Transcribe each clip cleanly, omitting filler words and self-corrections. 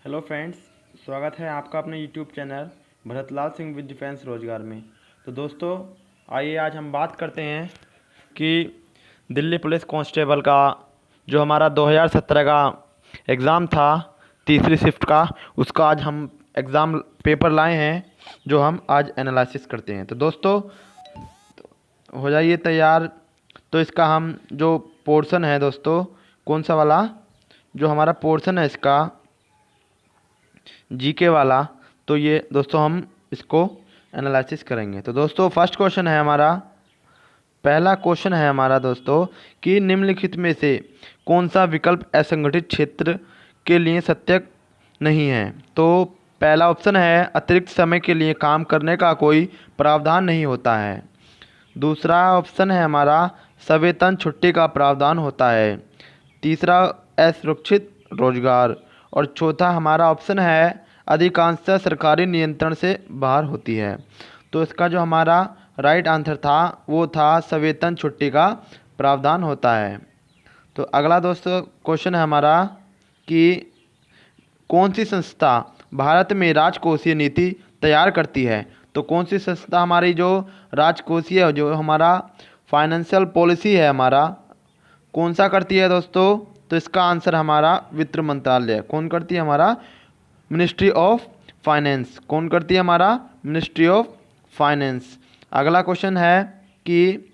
Hello friends, स्वागत है आपका अपने YouTube channel Bharatlal Singh with defence रोजगार में। तो दोस्तों, आइए आज हम बात करते हैं कि दिल्ली पुलिस कांस्टेबल का जो हमारा 2017 का एग्ज़ाम था, तीसरी शिफ्ट का, उसका आज हम एग्ज़ाम पेपर लाए हैं जो हम आज एनालिसिस करते हैं। तो दोस्तों, हो जाइए तैयार। तो इसका हम जो पोर्शन है दोस्तों, कौन सा वाला, जो हमारा पोर्शन है इसका जीके वाला, तो ये दोस्तों हम इसको एनालिसिस करेंगे। तो दोस्तों, फर्स्ट क्वेश्चन है हमारा, पहला क्वेश्चन है हमारा दोस्तों कि निम्नलिखित में से कौन सा विकल्प असंगठित क्षेत्र के लिए सत्य नहीं है। तो पहला ऑप्शन है अतिरिक्त समय के लिए काम करने का कोई प्रावधान नहीं होता है। दूसरा ऑप्शन है हमारा सवेतन छुट्टी का प्रावधान होता है। तीसरा असुरक्षित रोजगार। और चौथा हमारा ऑप्शन है अधिकांशतः सरकारी नियंत्रण से बाहर होती है। तो इसका जो हमारा राइट आंसर था वो था सवेतन छुट्टी का प्रावधान होता है। तो अगला दोस्तों क्वेश्चन है हमारा कि कौन सी संस्था भारत में राजकोषीय नीति तैयार करती है। तो कौन सी संस्था हमारी जो राजकोषीय, जो हमारा फाइनेंशियल पॉलिसी है हमारा, कौन सा करती है दोस्तों। तो इसका आंसर हमारा वित्त मंत्रालय। कौन करती है हमारा, मिनिस्ट्री ऑफ फाइनेंस। कौन करती है हमारा, मिनिस्ट्री ऑफ फाइनेंस। अगला क्वेश्चन है कि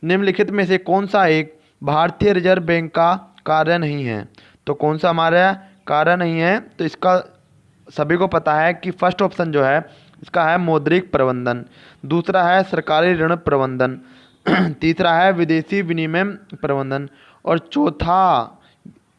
निम्नलिखित में से कौन सा एक भारतीय रिजर्व बैंक का कार्य नहीं है। तो कौन सा हमारा कार्य नहीं है, तो इसका सभी को पता है कि फर्स्ट ऑप्शन जो है इसका है मौद्रिक प्रबंधन, दूसरा है सरकारी ऋण प्रबंधन, तीसरा है विदेशी विनिमय प्रबंधन, और चौथा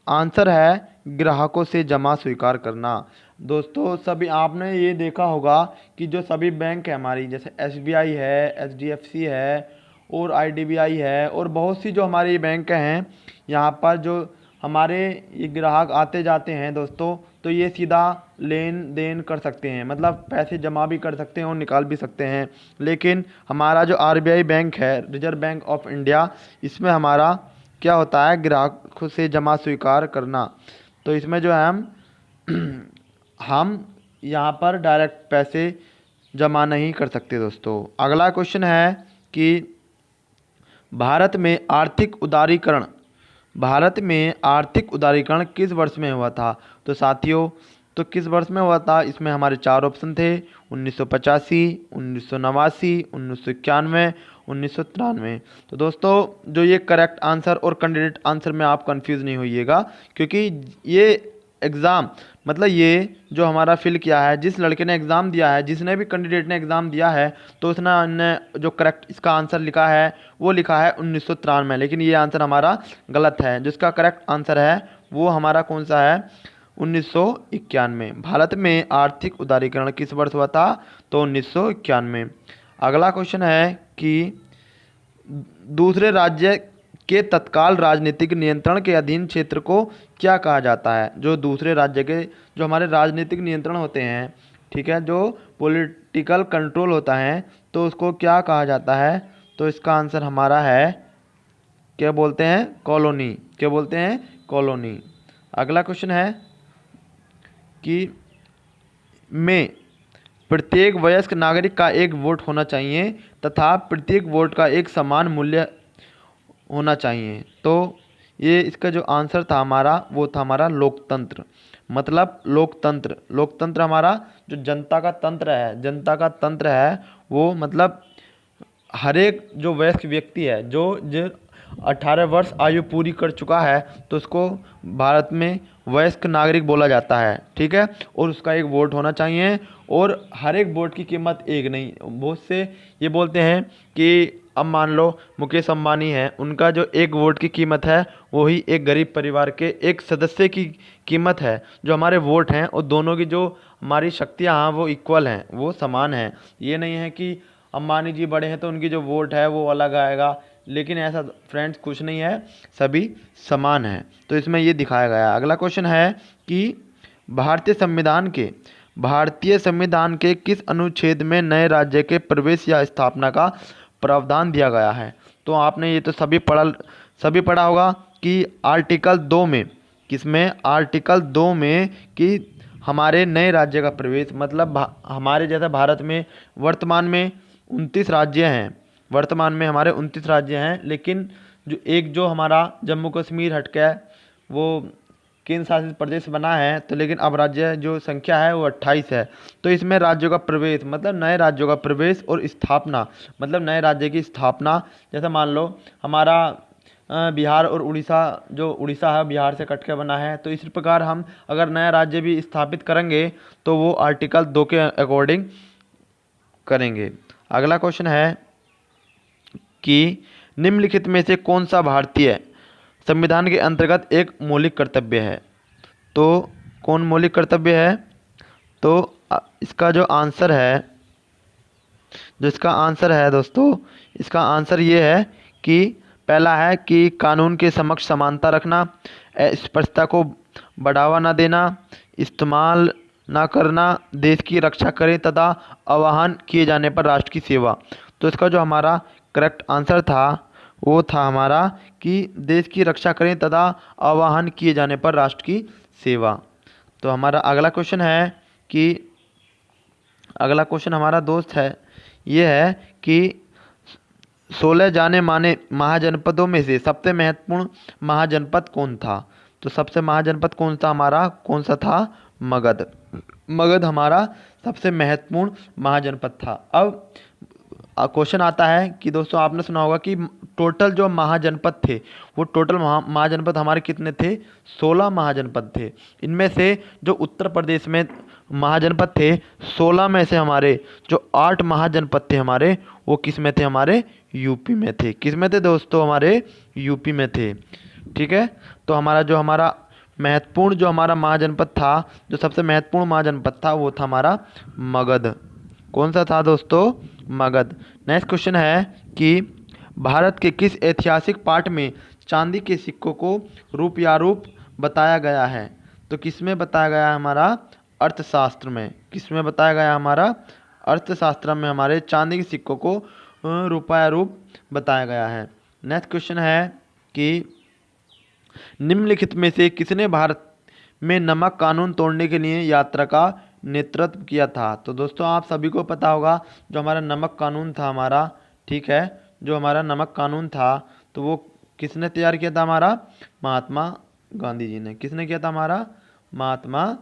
आंसर है ग्राहकों से जमा स्वीकार करना। दोस्तों, सभी आपने ये देखा होगा कि जो सभी बैंक है हमारी, जैसे एसबीआई है, एचडीएफसी है और आईडीबीआई है, और बहुत सी जो हमारी बैंक हैं, यहाँ पर जो हमारे ये ग्राहक आते जाते हैं दोस्तों, तो ये सीधा लेन देन कर सकते हैं, मतलब पैसे जमा भी कर सकते हैं और निकाल भी सकते हैं। लेकिन हमारा जो आरबीआई बैंक है, रिजर्व बैंक ऑफ इंडिया, इसमें हमारा क्या होता है, ग्राहक से जमा स्वीकार करना। तो इसमें जो है हम यहाँ पर डायरेक्ट पैसे जमा नहीं कर सकते दोस्तों। अगला क्वेश्चन है कि भारत में आर्थिक उदारीकरण किस वर्ष में हुआ था। तो साथियों, तो किस वर्ष में हुआ था, इसमें हमारे चार ऑप्शन थे, 1985, 1989, 1991, 1993। तो दोस्तों, जो ये करेक्ट आंसर और कैंडिडेट आंसर में आप कंफ्यूज नहीं होइएगा, क्योंकि ये एग्ज़ाम, मतलब ये जो हमारा फिल किया है, जिस लड़के ने एग्ज़ाम दिया है, जिसने भी कैंडिडेट ने एग्ज़ाम दिया है, तो उसने जो करेक्ट इसका आंसर लिखा है वो लिखा है 1993, लेकिन ये आंसर हमारा गलत है। जिसका करेक्ट आंसर है वो हमारा कौन सा है, 1991। भारत में आर्थिक उदारीकरण किस वर्ष हुआ था, तो 1991। अगला क्वेश्चन है कि दूसरे राज्य के तत्काल राजनीतिक नियंत्रण के अधीन क्षेत्र को क्या कहा जाता है। जो दूसरे राज्य के जो हमारे राजनीतिक नियंत्रण होते हैं, ठीक है, जो पॉलिटिकल कंट्रोल होता है, तो उसको क्या कहा जाता है। तो इसका आंसर हमारा है, क्या बोलते हैं, कॉलोनी। क्या बोलते हैं, कॉलोनी। अगला क्वेश्चन है कि में प्रत्येक वयस्क नागरिक का एक वोट होना चाहिए तथा प्रत्येक वोट का एक समान मूल्य होना चाहिए। तो ये इसका जो आंसर था हमारा वो था हमारा लोकतंत्र। मतलब लोकतंत्र हमारा जो जनता का तंत्र है, जनता का तंत्र है, वो मतलब हर एक जो वयस्क व्यक्ति है, जो 18 वर्ष आयु पूरी कर चुका है, तो उसको भारत में वयस्क नागरिक बोला जाता है, ठीक है। और उसका एक वोट होना चाहिए, और हर एक वोट की कीमत एक नहीं, बहुत से ये बोलते हैं कि अब मान लो मुकेश अंबानी है, उनका जो एक वोट की कीमत है वही एक गरीब परिवार के एक सदस्य की कीमत है। जो हमारे वोट हैं और दोनों की जो हमारी शक्तियाँ हैं वो इक्वल हैं, वो समान हैं। ये नहीं है कि अंबानी जी बड़े हैं तो उनकी जो वोट है वो अलग आएगा, लेकिन ऐसा फ्रेंड्स कुछ नहीं है, सभी समान हैं। तो इसमें ये दिखाया गया है। अगला क्वेश्चन है कि भारतीय संविधान के किस अनुच्छेद में नए राज्य के प्रवेश या स्थापना का प्रावधान दिया गया है। तो आपने ये तो सभी पढ़ा होगा कि आर्टिकल 2 में, किसमें, आर्टिकल 2 में, कि हमारे नए राज्य का प्रवेश, मतलब हमारे जैसा भारत में वर्तमान में 29 राज्य हैं। वर्तमान में हमारे 29 राज्य हैं, लेकिन जो हमारा जम्मू कश्मीर हट के है वो केंद्र शासित प्रदेश बना है, तो लेकिन अब राज्य जो संख्या है वो 28 है। तो इसमें राज्यों का प्रवेश मतलब नए राज्यों का प्रवेश और स्थापना मतलब नए राज्य की स्थापना। जैसे मान लो हमारा बिहार और उड़ीसा, जो उड़ीसा है बिहार से कट के बना है, तो इस प्रकार हम अगर नया राज्य भी स्थापित करेंगे तो वो आर्टिकल 2 के अकॉर्डिंग करेंगे। अगला क्वेश्चन है कि निम्नलिखित में से कौन सा भारतीय संविधान के अंतर्गत एक मौलिक कर्तव्य है। तो कौन मौलिक कर्तव्य है? तो इसका जो आंसर है दोस्तों, इसका आंसर ये है कि पहला है कि कानून के समक्ष समानता रखना, अस्पृश्यता को बढ़ावा न देना, इस्तेमाल न करना, देश की रक्षा करें तथा आह्वान किए जाने पर राष्ट्र की सेवा। तो इसका जो हमारा करेक्ट आंसर था वो था हमारा कि देश की रक्षा करें तथा आह्वान किए जाने पर राष्ट्र की सेवा। तो हमारा अगला क्वेश्चन है कि अगला क्वेश्चन हमारा दोस्त है ये है कि 16 जाने माने महाजनपदों में से सबसे महत्वपूर्ण महाजनपद कौन था। तो सबसे महाजनपद कौन सा हमारा कौन सा था? मगध। मगध हमारा सबसे महत्वपूर्ण महाजनपद था। अब क्वेश्चन आता है कि दोस्तों आपने सुना होगा कि टोटल जो महाजनपद थे वो टोटल महाजनपद हमारे कितने थे? 16 महाजनपद थे। इनमें से जो उत्तर प्रदेश में महाजनपद थे 16 में से हमारे जो 8 महाजनपद थे हमारे वो किस में थे? हमारे यूपी में थे। किस में थे दोस्तों? हमारे यूपी में थे। ठीक है, तो हमारा महत्वपूर्ण जो हमारा महाजनपद था, जो सबसे महत्वपूर्ण महाजनपद था वो था हमारा मगध। कौन सा था दोस्तों? मगध। नेक्स्ट क्वेश्चन है कि भारत के किस ऐतिहासिक पाठ में चांदी के सिक्कों को रूप बताया गया है? तो किस में बताया गया है? हमारा अर्थशास्त्र में। किस में बताया गया? हमारा अर्थशास्त्र में हमारे चांदी के सिक्कों को रूप बताया गया है। नेक्स्ट क्वेश्चन है कि निम्नलिखित में से किसने भारत में नमक कानून तोड़ने के लिए यात्रा का नेतृत्व किया था? तो दोस्तों आप सभी को पता होगा जो हमारा नमक कानून था हमारा, ठीक है, जो हमारा नमक कानून था तो वो किसने तैयार किया था? हमारा महात्मा गांधी जी ने। किसने किया था? हमारा महात्मा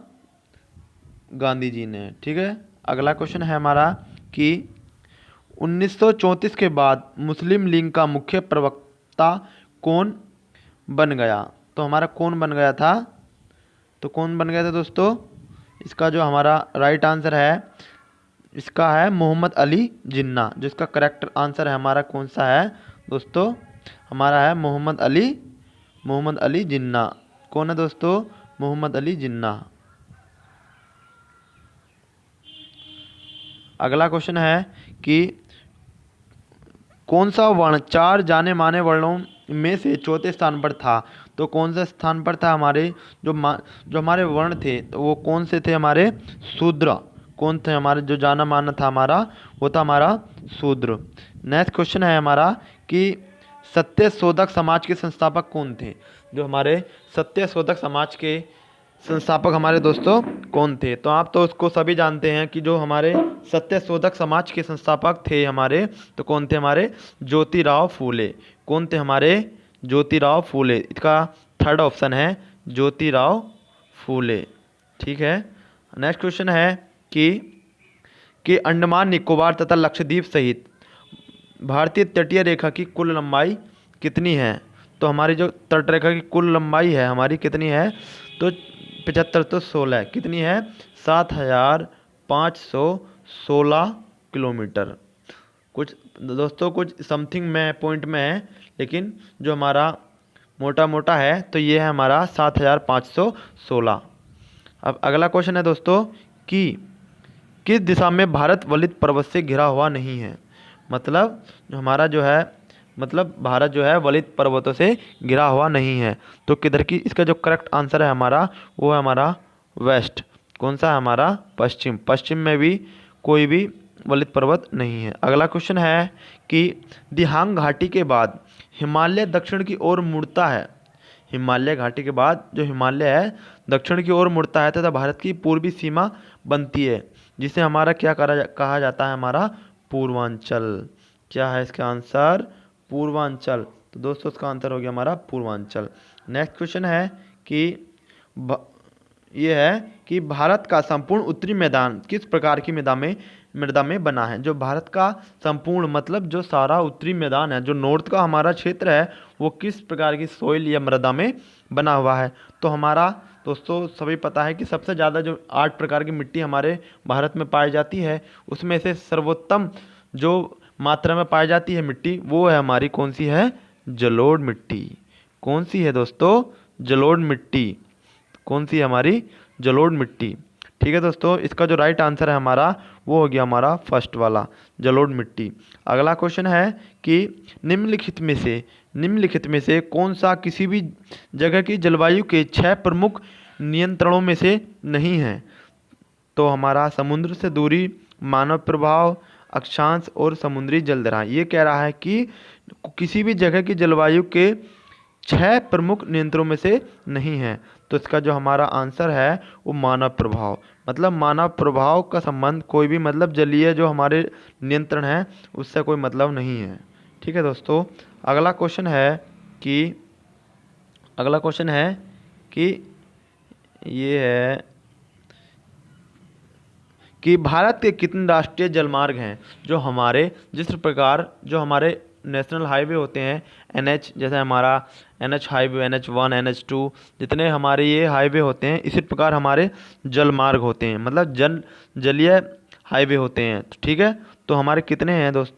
गांधी जी ने। ठीक है, अगला क्वेश्चन है हमारा कि 1934 के बाद मुस्लिम लीग का मुख्य प्रवक्ता कौन बन गया? तो हमारा कौन बन गया था? तो कौन बन गया था दोस्तों? इसका जो हमारा राइट आंसर है इसका है मोहम्मद अली जिन्ना। जो इसका करेक्ट आंसर है हमारा कौन सा है दोस्तों? हमारा है मोहम्मद अली जिन्ना। कौन है दोस्तों? मोहम्मद अली जिन्ना। अगला क्वेश्चन है कि कौन सा वर्ण 4 जाने माने वर्णों में से चौथे स्थान पर था? तो कौन से स्थान पर था? हमारे जो हमारे वर्ण थे तो वो कौन से थे? हमारे शूद्र। कौन थे? हमारे जो जाना माना था हमारा वो था हमारा शूद्र। नेक्स्ट क्वेश्चन है हमारा कि सत्यशोधक समाज के संस्थापक कौन थे? जो हमारे सत्यशोधक समाज के संस्थापक हमारे दोस्तों कौन थे? तो आप तो उसको सभी जानते हैं कि जो हमारे सत्यशोधक समाज के संस्थापक थे हमारे, तो कौन थे? हमारे ज्योतिराव फूले। कौन थे? हमारे ज्योतिराव फूले। इसका थर्ड ऑप्शन है ज्योतिराव फूले। ठीक है, नेक्स्ट क्वेश्चन है कि अंडमान निकोबार तथा लक्षद्वीप सहित भारतीय तटीय रेखा की कुल लंबाई कितनी है? तो हमारी जो तट रेखा की कुल लंबाई है हमारी कितनी है? तो 75 तो 16 कितनी है? 7516 किलोमीटर। कुछ दोस्तों कुछ समथिंग में पॉइंट में है, लेकिन जो हमारा मोटा है तो ये है हमारा 7516। अब अगला क्वेश्चन है दोस्तों कि किस दिशा में भारत वलित पर्वत से घिरा हुआ नहीं है? मतलब जो हमारा जो है भारत जो है वलित पर्वतों से घिरा हुआ नहीं है। तो किधर की? इसका जो करेक्ट आंसर है हमारा वो है हमारा वेस्ट। कौन सा है? हमारा पश्चिम। पश्चिम में भी कोई भी वलित पर्वत नहीं है। अगला क्वेश्चन है कि दिहांग घाटी के बाद हिमालय दक्षिण की ओर मुड़ता है। हिमालय घाटी के बाद जो हिमालय है दक्षिण की ओर मुड़ता है तथा भारत की पूर्वी सीमा बनती है, जिसे हमारा क्या कहा जाता है, हमारा पूर्वांचल। क्या है इसका आंसर? पूर्वांचल। तो दोस्तों इसका आंसर हो गया हमारा पूर्वांचल। नेक्स्ट क्वेश्चन है कि ये है कि भारत का संपूर्ण उत्तरी मैदान किस प्रकार की मृदा में बना है। जो भारत का संपूर्ण मतलब जो सारा उत्तरी मैदान है, जो नॉर्थ का हमारा क्षेत्र है, वो किस प्रकार की सोइल या मृदा में बना हुआ है। तो हमारा दोस्तों सभी पता है कि सबसे ज़्यादा जो 8 प्रकार की मिट्टी हमारे भारत में पाई जाती है, उसमें से सर्वोत्तम जो मात्रा में पाई जाती है मिट्टी, वो है हमारी कौन सी है? जलोढ़ मिट्टी। कौन सी है दोस्तों? जलोढ़ मिट्टी। कौन सी है हमारी? जलोढ़ मिट्टी। ठीक है दोस्तों, इसका जो राइट आंसर है हमारा वो हो गया हमारा फर्स्ट वाला, जलोढ़ मिट्टी। अगला क्वेश्चन है कि निम्नलिखित में से कौन सा किसी भी जगह की जलवायु के 6 प्रमुख नियंत्रणों में से नहीं है। तो हमारा समुद्र से दूरी, मानव प्रभाव, अक्षांश और समुद्री जलदरार। ये कह रहा है कि किसी भी जगह की जलवायु के 6 प्रमुख नियंत्रणों में से नहीं है। तो इसका जो हमारा आंसर है वो मानव प्रभाव। मतलब मानव प्रभाव का संबंध कोई भी मतलब जलीय जो हमारे नियंत्रण है उससे कोई मतलब नहीं है। ठीक है दोस्तों, अगला क्वेश्चन है कि ये है कि भारत के कितने राष्ट्रीय जलमार्ग हैं। जो हमारे जिस प्रकार जो हमारे नेशनल हाईवे होते हैं, NH, जैसे हमारा NH हाईवे, NH1, NH2, जितने हमारे ये हाईवे होते हैं, इसी प्रकार हमारे जलमार्ग होते हैं, मतलब जलीय हाईवे होते हैं। तो ठीक है, तो हमारे कितने हैं दोस्त?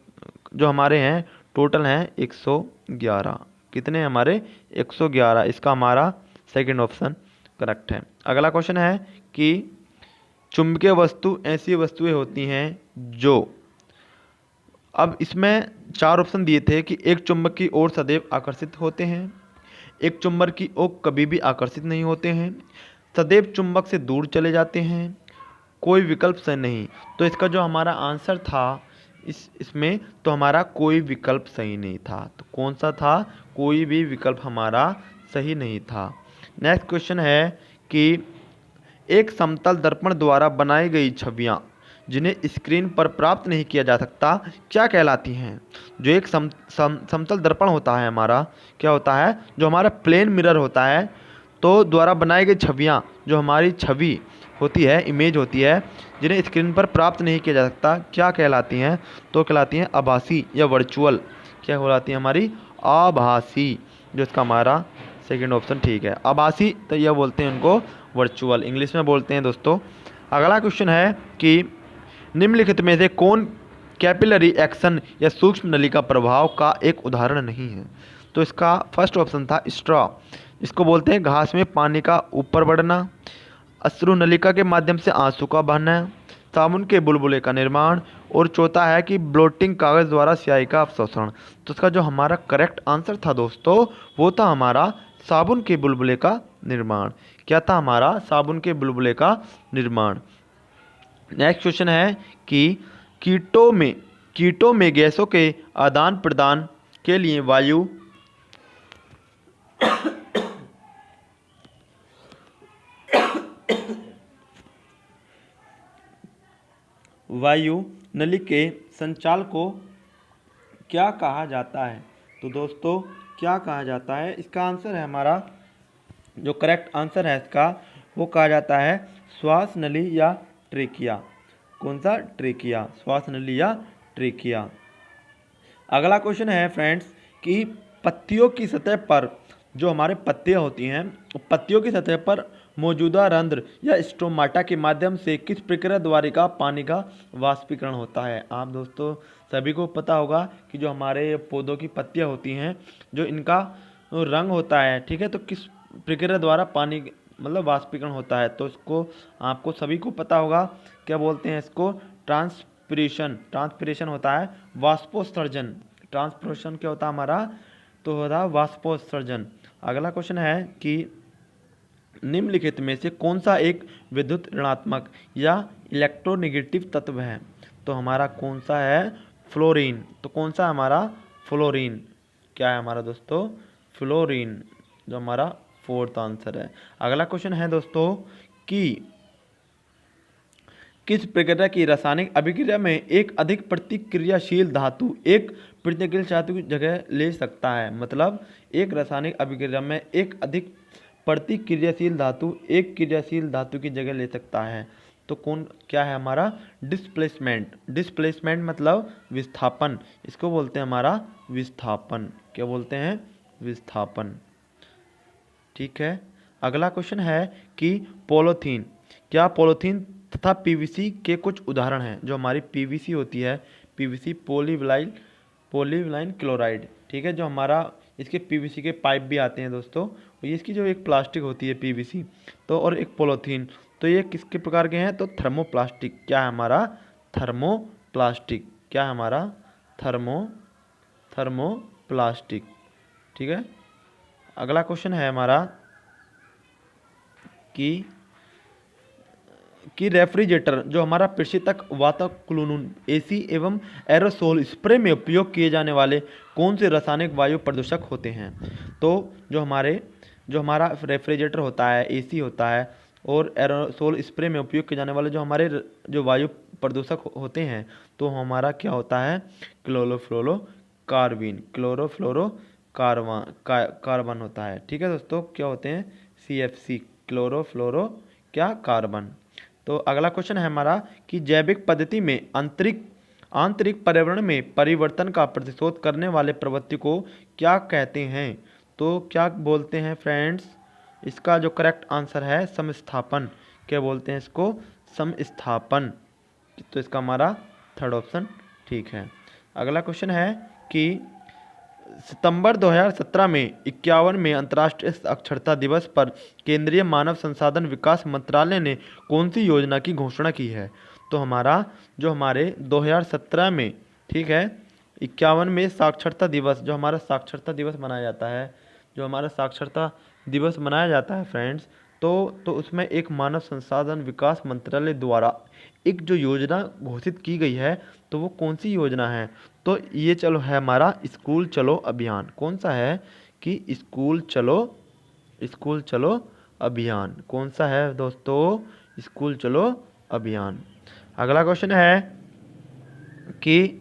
जो हमारे हैं टोटल हैं 111। कितने हैं हमारे? 111। इसका हमारा सेकंड ऑप्शन करेक्ट है। अगला क्वेश्चन है कि चुंबकीय वस्तु ऐसी वस्तुएं होती हैं जो, अब इसमें 4 ऑप्शन दिए थे कि एक चुंबक की ओर सदैव आकर्षित होते हैं, एक चुंबक की ओर कभी भी आकर्षित नहीं होते हैं, सदैव चुंबक से दूर चले जाते हैं, कोई विकल्प सही नहीं। तो इसका जो हमारा आंसर था इसमें तो हमारा कोई विकल्प सही नहीं था। तो कौन सा था? कोई भी विकल्प हमारा सही नहीं था। नेक्स्ट क्वेश्चन है कि एक समतल दर्पण द्वारा बनाई गई छवियां जिन्हें स्क्रीन पर प्राप्त नहीं किया जा सकता क्या कहलाती हैं। जो एक समतल दर्पण होता है हमारा, क्या होता है? जो हमारा प्लेन मिरर होता है, तो द्वारा बनाई गई छवियां, जो हमारी छवि होती है, इमेज होती है, जिन्हें स्क्रीन पर प्राप्त नहीं किया जा सकता क्या कहलाती हैं। तो कहलाती हैं आभासी या वर्चुअल। क्या कहलाती है? हमारी आभासी। जो इसका हमारा सेकंड ऑप्शन ठीक है, आभासी। तो यह बोलते हैं उनको वर्चुअल, इंग्लिश में बोलते हैं दोस्तों। अगला क्वेश्चन है कि निम्नलिखित में से कौन कैपिलरी एक्शन या सूक्ष्म नली का प्रभाव का एक उदाहरण नहीं है। तो इसका फर्स्ट ऑप्शन था स्ट्रॉ। इसको बोलते हैं घास में पानी का ऊपर बढ़ना, अश्रु नलिका के माध्यम से आंसू का बहना, साबुन के बुलबुले का निर्माण, और चौथा है कि ब्लोटिंग कागज द्वारा स्याही का अवशोषण। तो इसका जो हमारा करेक्ट आंसर था दोस्तों वो था हमारा साबुन के बुलबुले का निर्माण। क्या था हमारा? साबुन के बुलबुले का निर्माण। नेक्स्ट क्वेश्चन है कि कीटों में गैसों के आदान प्रदान के लिए वायु नली के संचाल को क्या कहा जाता है। तो दोस्तों क्या कहा जाता है? इसका आंसर है हमारा, जो करेक्ट आंसर है इसका, वो कहा जाता है श्वास नली या ट्रेकिया। कौन सा? ट्रेकिया। श्वास नली या ट्रेकिया। अगला क्वेश्चन है फ्रेंड्स कि पत्तियों की सतह पर, जो हमारे पत्तियां होती हैं, पत्तियों की सतह पर मौजूदा रंध्र या स्टोमाटा के माध्यम से किस प्रक्रिया द्वारा पानी का वाष्पीकरण होता है। आप दोस्तों सभी को पता होगा कि जो हमारे पौधों की पत्तियां होती हैं, जो इनका रंग होता है, ठीक है, तो किस प्रक्रिया द्वारा पानी मतलब वाष्पीकरण होता है। तो इसको आपको सभी को पता होगा, क्या बोलते हैं इसको? ट्रांसपिरेशन होता है वाष्पोत्सर्जन। ट्रांसपिरेशन क्या होता है हमारा? तो होता है वाष्पोत्सर्जन। अगला क्वेश्चन है कि निम्नलिखित में से कौन सा एक विद्युत ऋणात्मक या इलेक्ट्रोनेगेटिव तत्व है। तो हमारा कौन सा है? फ्लोरीन। तो कौन सा हमारा? फ्लोरीन। क्या है हमारा दोस्तों? फ्लोरीन, जो हमारा फोर्थ आंसर है। अगला क्वेश्चन है दोस्तों कि किस प्रक्रिया की रासायनिक अभिक्रिया में एक अधिक प्रतिक्रियाशील धातु एक प्रतिक्रियाशील धातु की जगह ले सकता है। मतलब एक रासायनिक अभिक्रिया में एक अधिक प्रतिक्रियाशील धातु एक क्रियाशील धातु की जगह ले सकता है। तो कौन क्या है हमारा? डिस्प्लेसमेंट। डिस्प्लेसमेंट मतलब विस्थापन, इसको बोलते हैं हमारा विस्थापन। क्या बोलते हैं? विस्थापन। ठीक है। अगला क्वेश्चन है कि पॉलीथीन, क्या पॉलीथीन तथा पीवीसी के कुछ उदाहरण हैं? जो हमारी पीवीसी होती है, पीवीसी पॉलीविनाइल क्लोराइड, ठीक है, जो हमारा इसके पीवीसी के पाइप भी आते हैं दोस्तों। और ये इसकी जो एक प्लास्टिक होती है पीवीसी, तो और एक पॉलीथीन, तो ये किसके प्रकार के हैं? तो थर्मोप्लास्टिक। क्या है हमारा? थर्मोप्लास्टिक। क्या है हमारा? थर्मोप्लास्टिक। ठीक है। अगला क्वेश्चन है हमारा कि रेफ्रिजरेटर जो हमारा प्रशीतक वातानुकूलन एसी एवं एरोसोल स्प्रे में उपयोग किए जाने वाले कौन से रासायनिक वायु प्रदूषक होते हैं? तो जो हमारा रेफ्रिजरेटर होता है, एसी होता है, और एरोसोल स्प्रे में उपयोग किए जाने वाले जो हमारे जो वायु प्रदूषक होते हैं, तो हमारा क्या होता है? क्लोरोफ्लोरोकार्बन। कार्बन होता है। ठीक है दोस्तों, क्या होते हैं? CFC, क्लोरोफ्लोरो क्या? कार्बन। तो अगला क्वेश्चन है हमारा कि जैविक पद्धति में आंतरिक पर्यावरण में परिवर्तन का प्रतिशोध करने वाले प्रवृत्ति को क्या कहते हैं? तो क्या बोलते हैं फ्रेंड्स? इसका जो करेक्ट आंसर है समस्थापन। क्या बोलते हैं इसको? समस्थापन। तो इसका हमारा थर्ड ऑप्शन ठीक है। अगला क्वेश्चन है कि सितंबर 2017 में 51 में अंतर्राष्ट्रीय साक्षरता दिवस पर केंद्रीय मानव संसाधन विकास मंत्रालय ने कौन सी योजना की घोषणा की है? तो हमारा जो हमारे 2017 में, ठीक है, 51 में साक्षरता दिवस, जो हमारा साक्षरता दिवस मनाया जाता है, जो हमारा साक्षरता दिवस मनाया जाता है फ्रेंड्स, तो उसमें एक मानव संसाधन विकास मंत्रालय द्वारा एक जो योजना घोषित की गई है, तो वो कौन सी योजना है? तो ये चलो है हमारा स्कूल चलो अभियान। कौन सा है? कि स्कूल चलो अभियान। कौन सा है दोस्तों? स्कूल चलो अभियान। अगला क्वेश्चन है कि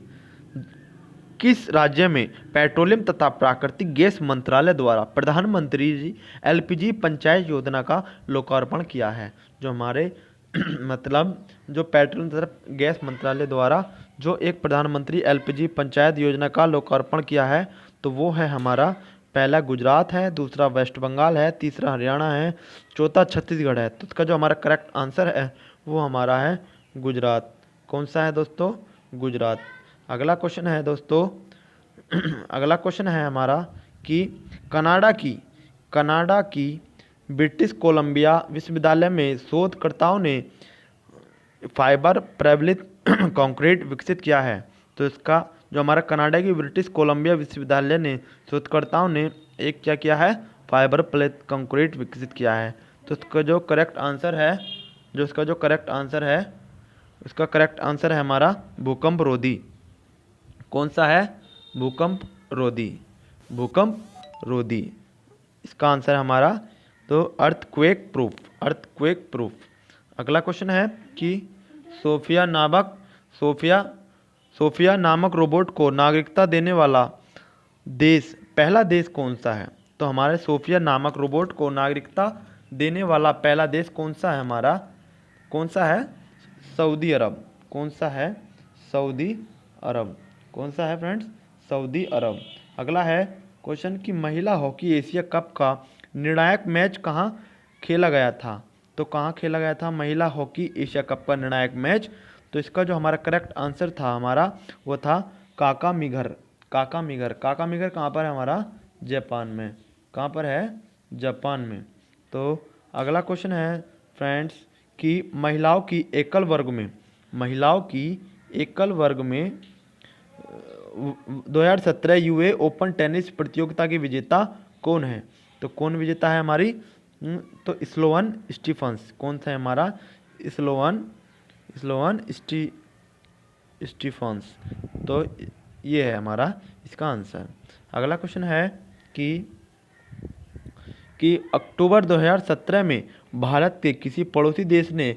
किस राज्य में पेट्रोलियम तथा प्राकृतिक गैस मंत्रालय द्वारा प्रधानमंत्री LPG पंचायत योजना का लोकार्पण किया है? जो हमारे मतलब जो पेट्रोलियम तथा गैस मंत्रालय द्वारा जो एक प्रधानमंत्री LPG पंचायत योजना का लोकार्पण किया है, तो वो है हमारा पहला गुजरात है, दूसरा वेस्ट बंगाल है, तीसरा हरियाणा है, चौथा छत्तीसगढ़ है। तो इसका जो हमारा करेक्ट आंसर है वो हमारा है गुजरात। कौन सा है दोस्तों? गुजरात। अगला क्वेश्चन है दोस्तों अगला क्वेश्चन है हमारा कि कनाडा की ब्रिटिश कोलंबिया विश्वविद्यालय में शोधकर्ताओं ने फाइबर प्रबलित कंक्रीट विकसित किया है। तो इसका जो हमारा कनाडा की ब्रिटिश कोलंबिया विश्वविद्यालय ने शोधकर्ताओं ने एक क्या किया है? फाइबर प्लेट कंक्रीट विकसित किया है। तो इसका जो करेक्ट आंसर है, इसका करेक्ट आंसर है हमारा भूकंप रोधी। कौन सा है? भूकंप रोधी। इसका आंसर हमारा तो अर्थक्वेक प्रूफ। अगला क्वेश्चन है कि सोफिया नामक रोबोट को नागरिकता देने वाला पहला देश कौन सा है? तो हमारे सोफिया नामक रोबोट को नागरिकता देने वाला पहला देश कौन सा है हमारा? कौन सा है? सऊदी अरब। कौन सा है? सऊदी अरब। कौन सा है फ्रेंड्स? सऊदी अरब। अगला है क्वेश्चन कि महिला हॉकी एशिया कप का निर्णायक मैच कहाँ खेला गया था? तो कहाँ खेला गया था महिला हॉकी एशिया कप का निर्णायक मैच? तो इसका जो हमारा करेक्ट आंसर था हमारा वो था काकामिगर। कहाँ पर है हमारा? जापान में। कहाँ पर है? जापान में। तो अगला क्वेश्चन है फ्रेंड्स कि महिलाओं की एकल वर्ग में 2017 यूए ओपन टेनिस प्रतियोगिता की विजेता कौन है? तो कौन विजेता है हमारी? तो स्लोअन स्टीफन्स। कौन सा है हमारा? Sloane Stephens. तो ये है हमारा इसका आंसर। अगला क्वेश्चन है कि अक्टूबर 2017 में भारत के किसी पड़ोसी देश ने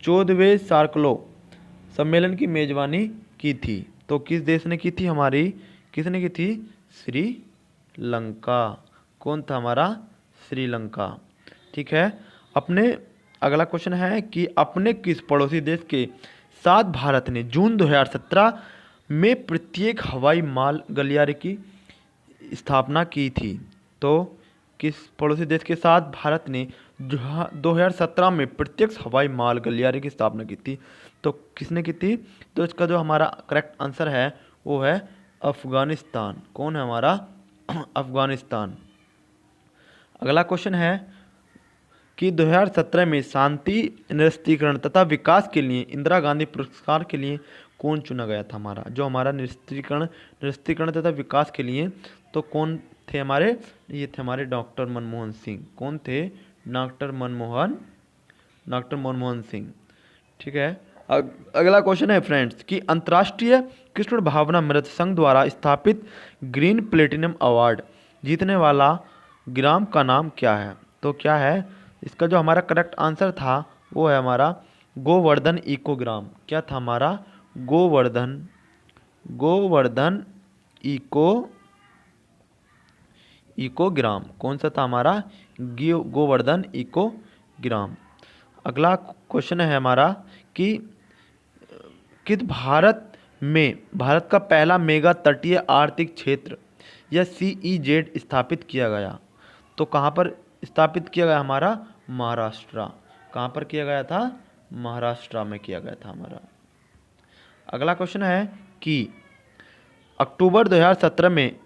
14वें सार्कलो सम्मेलन की मेजबानी की थी। तो किस देश ने की थी हमारी, किसने की थी? श्रीलंका। कौन था हमारा? श्रीलंका। ठीक है। अपने अगला क्वेश्चन है कि अपने किस पड़ोसी देश के साथ भारत ने जून 2017 में प्रत्येक हवाई माल गलियारे की स्थापना की थी? तो किस पड़ोसी देश के साथ भारत ने 2017 में प्रत्यक्ष हवाई माल गलियारे की स्थापना की थी? तो किसने की थी? तो इसका जो हमारा करेक्ट आंसर है वो है अफगानिस्तान। कौन है हमारा? अफगानिस्तान। अगला क्वेश्चन है कि 2017 में शांति, निरस्त्रीकरण तथा विकास के लिए इंदिरा गांधी पुरस्कार के लिए कौन चुना गया था हमारा? जो हमारा निरस्त्रीकरण तथा विकास के लिए, तो कौन थे हमारे? ये थे हमारे डॉक्टर मनमोहन सिंह। कौन थे? डॉक्टर मनमोहन सिंह। ठीक है। अगला क्वेश्चन है फ्रेंड्स कि अंतर्राष्ट्रीय कृष्ण भावना मृत संघ द्वारा स्थापित ग्रीन प्लेटिनम अवार्ड जीतने वाला ग्राम का नाम क्या है? तो क्या है इसका? जो हमारा करेक्ट आंसर था वो है हमारा गोवर्धन इको ग्राम। क्या था हमारा? गोवर्धन इको ग्राम। कौन सा था हमारा? गोवर्धन इको ग्राम। अगला क्वेश्चन है हमारा कि भारत का पहला मेगा तटीय आर्थिक क्षेत्र या CEZ स्थापित किया गया? तो कहाँ पर स्थापित किया गया हमारा? महाराष्ट्र। कहाँ पर किया गया था? महाराष्ट्र में किया गया था हमारा। अगला क्वेश्चन है कि अक्टूबर 2017 में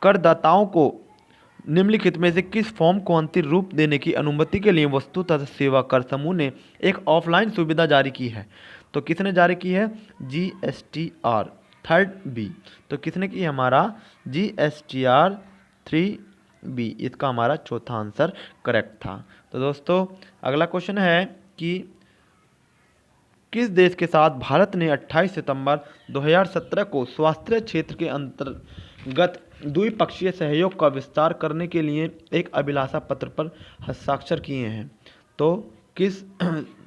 करदाताओं को निम्नलिखित में से किस फॉर्म को अंतिम रूप देने की अनुमति के लिए वस्तु तथा सेवा कर समूह ने एक ऑफलाइन सुविधा जारी की है? तो किसने जारी की है? GSTR 3B। तो किसने की? हमारा GSTR 3B। इसका हमारा चौथा आंसर करेक्ट था। तो दोस्तों अगला क्वेश्चन है कि किस देश के साथ भारत ने 28 सितंबर 2017 को स्वास्थ्य क्षेत्र के अंतर्गत द्विपक्षीय सहयोग का विस्तार करने के लिए एक अभिलाषा पत्र पर हस्ताक्षर किए हैं? तो किस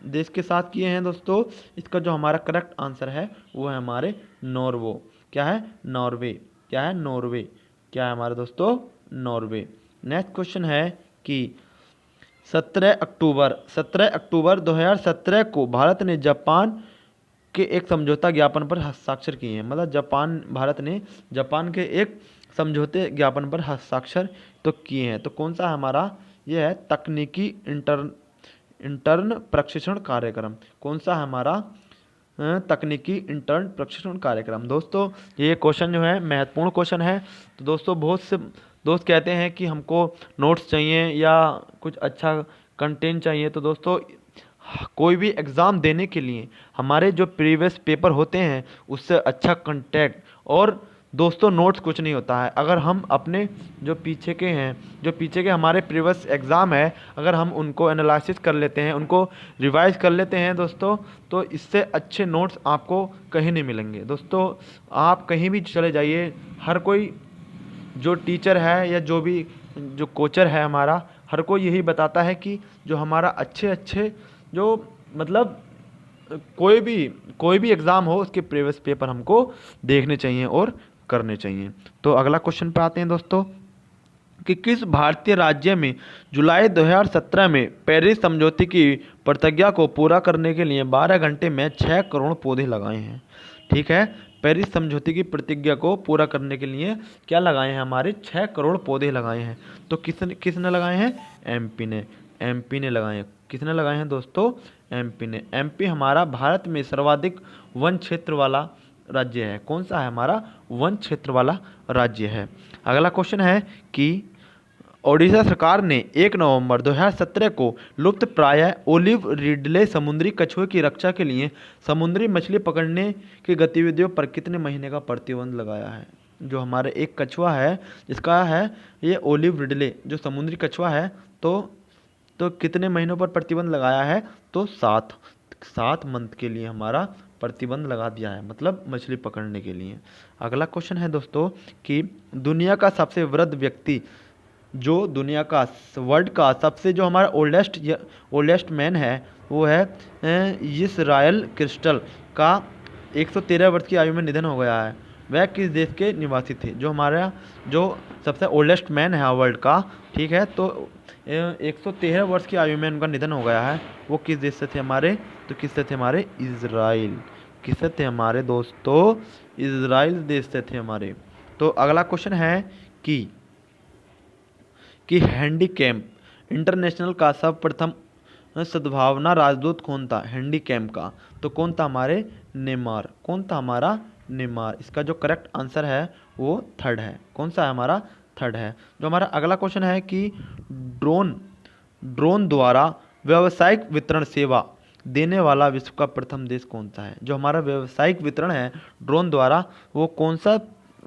देश के साथ किए हैं दोस्तों? इसका जो हमारा करेक्ट आंसर है वो है हमारे नॉर्वे। क्या है? नॉर्वे। क्या है? नॉर्वे। क्या है हमारे दोस्तों? नॉर्वे। नेक्स्ट क्वेश्चन है कि 17 अक्टूबर 2017 को भारत ने जापान के एक समझौता ज्ञापन पर हस्ताक्षर किए हैं। मतलब भारत ने जापान के एक समझौते ज्ञापन पर हस्ताक्षर तो किए हैं। तो कौन सा है हमारा? यह है तकनीकी इंटर्न प्रशिक्षण कार्यक्रम। कौन सा है हमारा? तकनीकी इंटर्न प्रशिक्षण कार्यक्रम। दोस्तों ये क्वेश्चन जो है महत्वपूर्ण क्वेश्चन है। तो दोस्तों बहुत से दोस्त कहते हैं कि हमको नोट्स चाहिए या कुछ अच्छा कंटेंट चाहिए। तो दोस्तों कोई भी एग्ज़ाम देने के लिए हमारे जो प्रीवियस पेपर होते हैं उससे अच्छा कंटेंट और दोस्तों नोट्स कुछ नहीं होता है। अगर हम अपने जो पीछे के हमारे प्रीवियस एग्ज़ाम है, अगर हम उनको एनालिसिस कर लेते हैं, उनको रिवाइज कर लेते हैं दोस्तों, तो इससे अच्छे नोट्स आपको कहीं नहीं मिलेंगे। दोस्तों आप कहीं भी चले जाइए, हर कोई जो टीचर है या जो कोचर है हमारा, हर कोई यही बताता है कि जो हमारा अच्छे जो मतलब कोई भी एग्ज़ाम हो उसके प्रीवियस पेपर हमको देखने चाहिए और करने चाहिए। तो अगला क्वेश्चन पे आते हैं दोस्तों कि किस भारतीय राज्य में जुलाई 2017 में पेरिस समझौते की प्रतिज्ञा को पूरा करने के लिए 12 घंटे में 6 करोड़ पौधे लगाए हैं? ठीक है। पेरिस समझौते की प्रतिज्ञा को पूरा करने के लिए क्या लगाए हैं? हमारे 6 करोड़ पौधे लगाए हैं। तो किसने लगाए हैं? एमपी ने लगाए हैं। किसने लगाए हैं दोस्तों? एमपी ने। एमपी हमारा भारत में सर्वाधिक वन क्षेत्र वाला राज्य है। कौन सा है हमारा? वन क्षेत्र वाला राज्य है। अगला क्वेश्चन है कि ओडिशा सरकार ने 1 नवंबर 2017 को लुप्त प्राय ओलिव रिडले समुद्री कछुए की रक्षा के लिए समुद्री मछली पकड़ने की गतिविधियों पर कितने महीने का प्रतिबंध लगाया है? जो हमारे एक कछुआ है जिसका है ये ओलिव रिडले जो समुद्री कछुआ है, तो कितने महीनों पर प्रतिबंध लगाया है? तो 7 मंथ के लिए हमारा प्रतिबंध लगा दिया है, मतलब मछली पकड़ने के लिए। अगला क्वेश्चन है दोस्तों कि दुनिया का सबसे वृद्ध व्यक्ति जो दुनिया का वर्ल्ड का सबसे जो हमारा ओल्डेस्ट मैन है वो है इसराइल क्रिस्टल का 113 वर्ष की आयु में निधन हो गया है। वह किस देश के निवासी थे? जो हमारा जो सबसे ओल्डेस्ट मैन है वर्ल्ड का, ठीक है, तो 113 वर्ष की आयु में उनका निधन हो गया है। वो किस देश से थे हमारे? तो किससे थे हमारे? इज़राइल। किससे थे हमारे दोस्तों? इज़राइल देश से थे हमारे। तो अगला क्वेश्चन है कि हैंडीकैप इंटरनेशनल का सर्वप्रथम सद्भावना राजदूत कौन था? हैंडीकैप का तो कौन था हमारे? नेमार। कौन था हमारा? नेमार। इसका जो करेक्ट आंसर है वो थर्ड है। कौन सा है हमारा? थर्ड है। जो हमारा अगला क्वेश्चन है कि ड्रोन ड्रोन द्वारा व्यावसायिक वितरण सेवा देने वाला विश्व का प्रथम देश कौन सा है? जो हमारा व्यावसायिक वितरण है ड्रोन द्वारा, वो कौन सा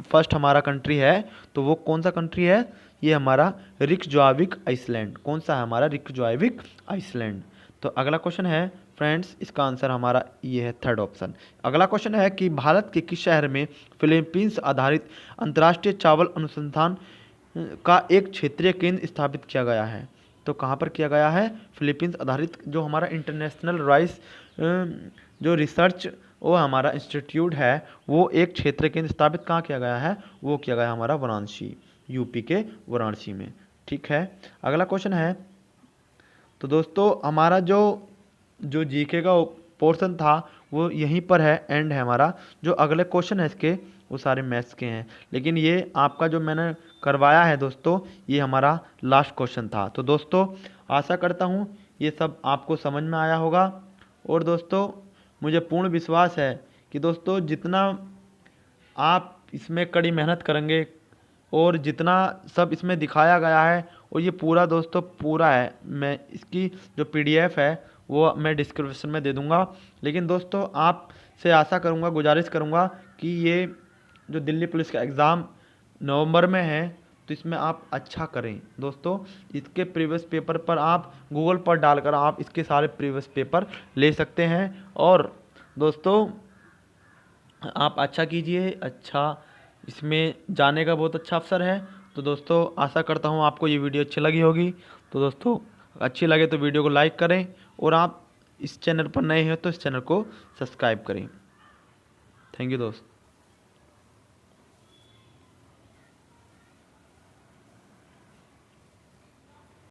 फर्स्ट हमारा कंट्री है? तो वो कौन सा कंट्री है? ये हमारा रिकजॉविक आइसलैंड। कौन सा है हमारा? रिकजॉविक आइसलैंड। तो अगला क्वेश्चन है फ्रेंड्स, इसका आंसर हमारा ये है थर्ड ऑप्शन। अगला क्वेश्चन है कि भारत के किस शहर में फिलीपींस आधारित अंतर्राष्ट्रीय चावल अनुसंधान का एक क्षेत्रीय केंद्र स्थापित किया गया है? तो कहाँ पर किया गया है? फिलीपींस आधारित जो हमारा इंटरनेशनल राइस जो रिसर्च वो हमारा इंस्टीट्यूट है, वो एक क्षेत्र केंद्र स्थापित कहाँ किया गया है? वो किया गया हमारा वाराणसी, यूपी के वाराणसी में। ठीक है। अगला क्वेश्चन है, तो दोस्तों हमारा जो जो जीके का पोर्शन था वो यहीं पर है, एंड है हमारा। जो अगले क्वेश्चन है इसके वो सारे मैथ्स के हैं, लेकिन ये आपका जो मैंने करवाया है दोस्तों, ये हमारा लास्ट क्वेश्चन था। तो दोस्तों आशा करता हूँ ये सब आपको समझ में आया होगा। और दोस्तों मुझे पूर्ण विश्वास है कि दोस्तों जितना आप इसमें कड़ी मेहनत करेंगे और जितना सब इसमें दिखाया गया है, और ये पूरा दोस्तों पूरा है, मैं इसकी जो पीडीएफ है वो मैं डिस्क्रिप्शन में दे दूंगा। लेकिन दोस्तों आप से आशा करूंगा, गुजारिश करूंगा कि ये जो दिल्ली पुलिस का एग्ज़ाम नवंबर में है, तो इसमें आप अच्छा करें दोस्तों। इसके प्रीवियस पेपर पर आप गूगल पर डालकर आप इसके सारे प्रीवियस पेपर ले सकते हैं। और दोस्तों आप अच्छा कीजिए, अच्छा इसमें जाने का बहुत अच्छा अवसर है। तो दोस्तों आशा करता हूँ आपको ये वीडियो अच्छी लगी होगी। तो दोस्तों अच्छी लगे तो वीडियो को लाइक करें, और आप इस चैनल पर नए हैं तो इस चैनल को सब्सक्राइब करें। थैंक यू दोस्त।